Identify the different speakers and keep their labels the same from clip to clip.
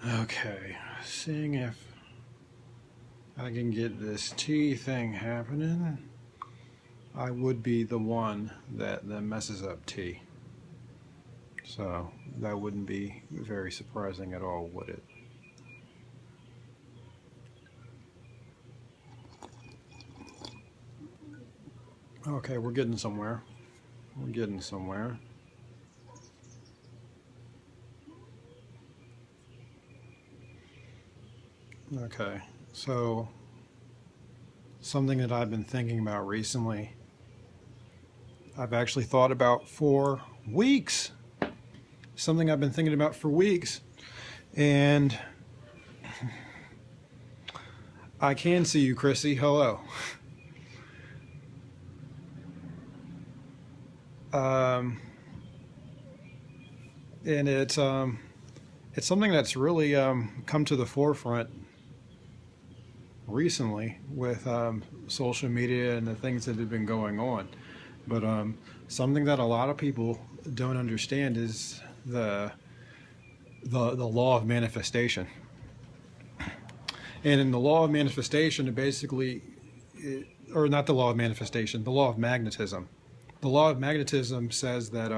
Speaker 1: Okay, seeing if I can get this tea thing happening. I would be the one that messes up tea. So that wouldn't be very surprising at all, would it? Okay, we're getting somewhere. We're getting somewhere. Okay, so something that I've been thinking about recently, I've actually thought about for weeks. Something I've been thinking about for weeks. And I can see you, Chrissy. Hello. Um, and it's something that's really come to the forefront recently with social media and the things that have been going on. But something that a lot of people don't understand is the law of manifestation. And in the law of manifestation, it basically, or not the law of manifestation, the law of magnetism. The law of magnetism says that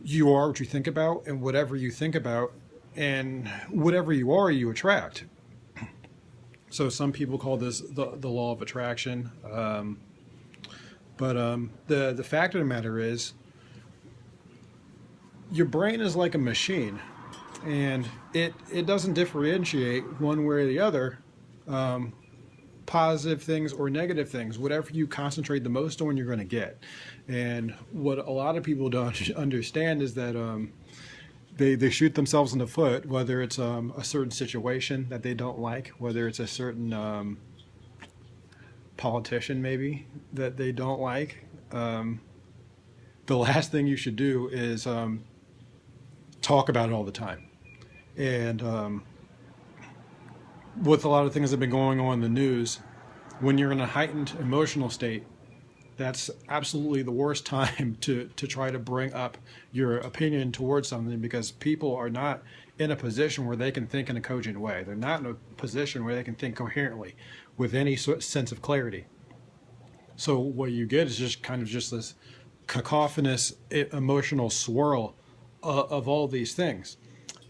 Speaker 1: you are what you think about, and whatever you think about, and whatever you are, you attract. So some people call this the law of attraction. But the fact of the matter is, your brain is like a machine, and it doesn't differentiate one way or the other, positive things or negative things. Whatever you concentrate the most on, you're going to get. And what a lot of people don't understand is that they shoot themselves in the foot, whether it's a certain situation that they don't like, whether it's a certain politician maybe that they don't like. The last thing you should do is talk about it all the time. And with a lot of things that have been going on in the news, when you're in a heightened emotional state, that's absolutely the worst time to try to bring up your opinion towards something, because people are not in a position where they can think in a cogent way. They're not in a position where they can think coherently with any sense of clarity. So what you get is just kind of just this cacophonous emotional swirl of all these things.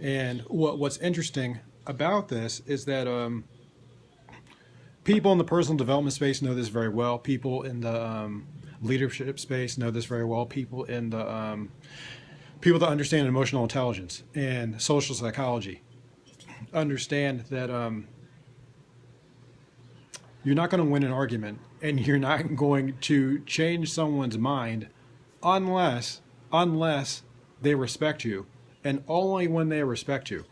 Speaker 1: And what's interesting about this is that people in the personal development space know this very well. People in the leadership space know this very well. People in the people that understand emotional intelligence and social psychology understand that you're not going to win an argument, and you're not going to change someone's mind unless they respect you, and only when they respect you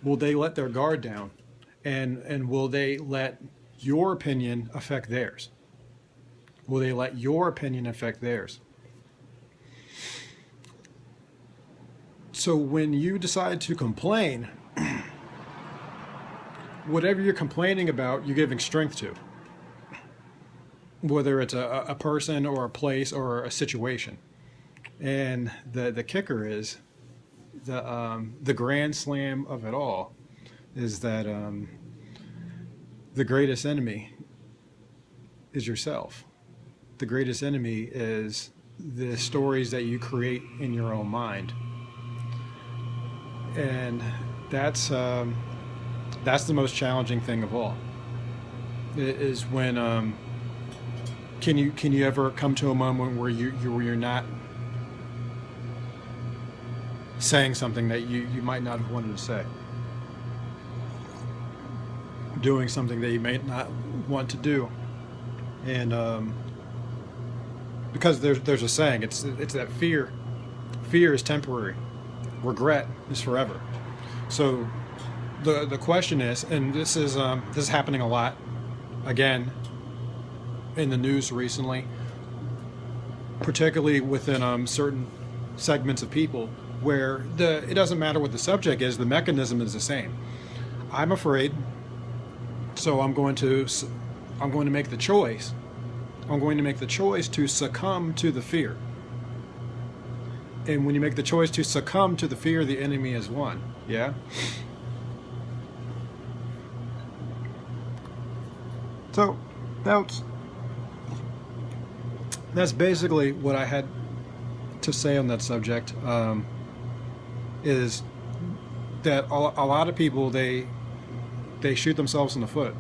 Speaker 1: will they let their guard down, and will they let your opinion affect theirs? Will they let your opinion affect theirs? So when you decide to complain, whatever you're complaining about, you're giving strength to, whether it's a person or a place or a situation. And the kicker is the grand slam of it all is that the greatest enemy is yourself. The greatest enemy is the stories that you create in your own mind, and that's the most challenging thing of all. Is when can you ever come to a moment where you're not saying something that you might not have wanted to say, doing something that you may not want to do, and because there's a saying, it's that fear is temporary, regret is forever. So the question is, and this is happening a lot again in the news recently, particularly within certain segments of people, where it doesn't matter what the subject is, the mechanism is the same. I'm afraid, so I'm going to make the choice. I'm going to make the choice to succumb to the fear. and when you make the choice to succumb to the fear, the enemy is won. Yeah. So that's basically what I had to say on that subject. Is that a lot of people, they shoot themselves in the foot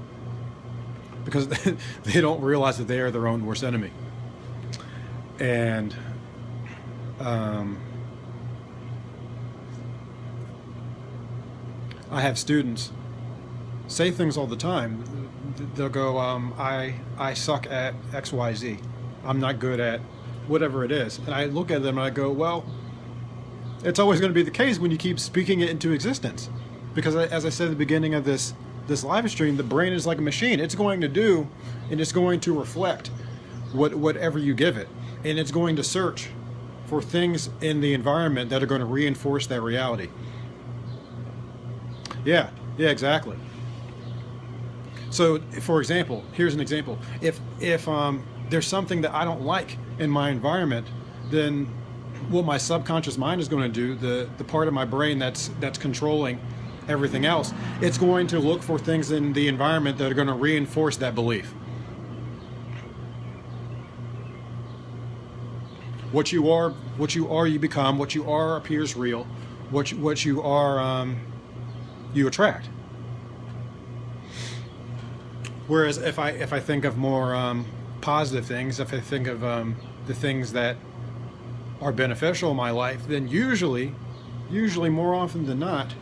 Speaker 1: because they don't realize that they are their own worst enemy. And I have students say things all the time. They'll go, I suck at XYZ. I'm not good at whatever it is. And I look at them and I go, well, it's always going to be the case when you keep speaking it into existence. Because as I said at the beginning of this live stream, the brain is like a machine. It's going to do, and it's going to reflect whatever you give it. And it's going to search for things in the environment that are going to reinforce that reality. Yeah, exactly. So, for example, here's an example. If there's something that I don't like in my environment, then what my subconscious mind is going to do, the part of my brain that's controlling everything else, it's going to look for things in the environment that are going to reinforce that belief. What you are, you become. What you are appears real. What you are, you attract. Whereas if I think of more positive things, if I think of the things that are beneficial in my life, then usually more often than not,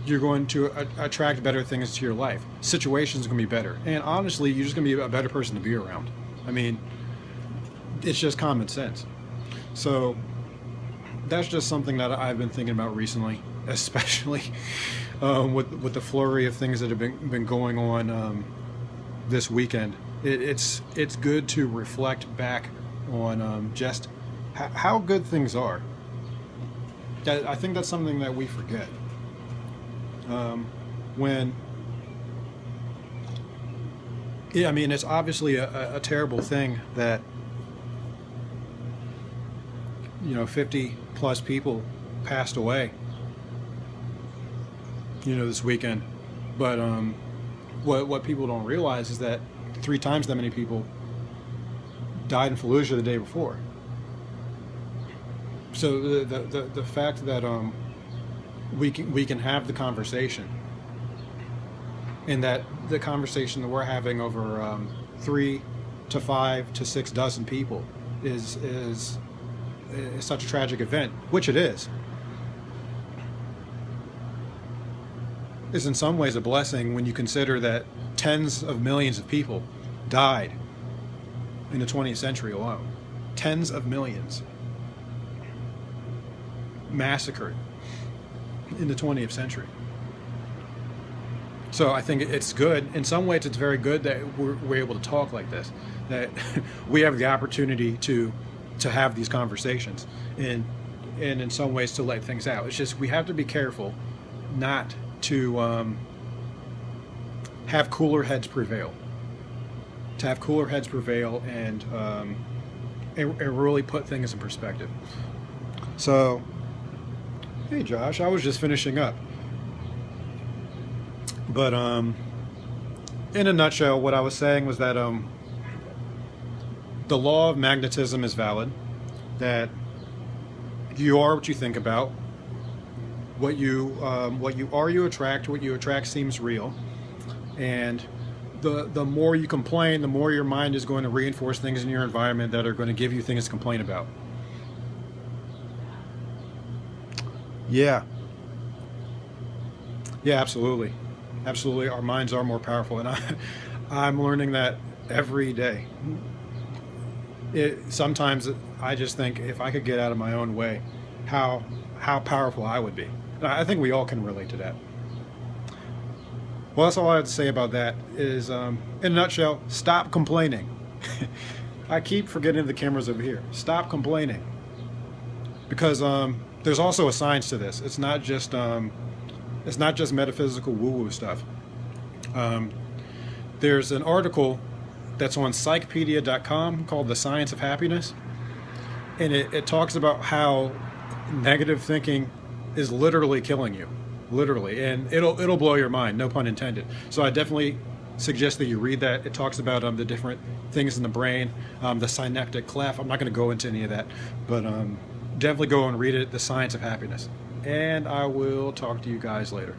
Speaker 1: you're going to attract better things to your life. Situations are going to be better. And honestly, you're just going to be a better person to be around. I mean, it's just common sense. So that's just something that I've been thinking about recently, especially with the flurry of things that have been going on this weekend. It's good to reflect back on just how good things are. I think that's something that we forget. I mean, it's obviously a terrible thing that 50 plus people passed away this weekend, but what people don't realize is that 3 times that many people died in Fallujah the day before. So the fact that we can have the conversation, and that the conversation that we're having over 3 to 5 to 6 dozen people is such a tragic event, which it is in some ways a blessing when you consider that tens of millions of people died in the 20th century alone. Tens of millions massacred in the 20th century. So I think it's good. In some ways, it's very good that we're able to talk like this, that we have the opportunity to have these conversations, and in some ways to let things out. It's just we have to be careful not to have cooler heads prevail. To have cooler heads prevail and really put things in perspective. So, hey Josh, I was just finishing up. But in a nutshell, what I was saying was that the law of magnetism is valid, that you are what you think about. What you are, you attract. What you attract seems real, and the more you complain, the more your mind is going to reinforce things in your environment that are going to give you things to complain about. Yeah, absolutely. Absolutely, our minds are more powerful, and I'm learning that every day. Sometimes I just think if I could get out of my own way, how powerful I would be. And I think we all can relate to that. Well, that's all I have to say about that. Is in a nutshell, stop complaining. I keep forgetting the camera's over here. Stop complaining, because there's also a science to this. It's not just metaphysical woo-woo stuff. There's an article that's on psychpedia.com called The Science of Happiness, and it talks about how negative thinking is literally killing you, literally, and it'll blow your mind, no pun intended. So I definitely suggest that you read that. It talks about the different things in the brain, the synaptic cleft. I'm not going to go into any of that, but definitely go and read it, The Science of Happiness. And I will talk to you guys later.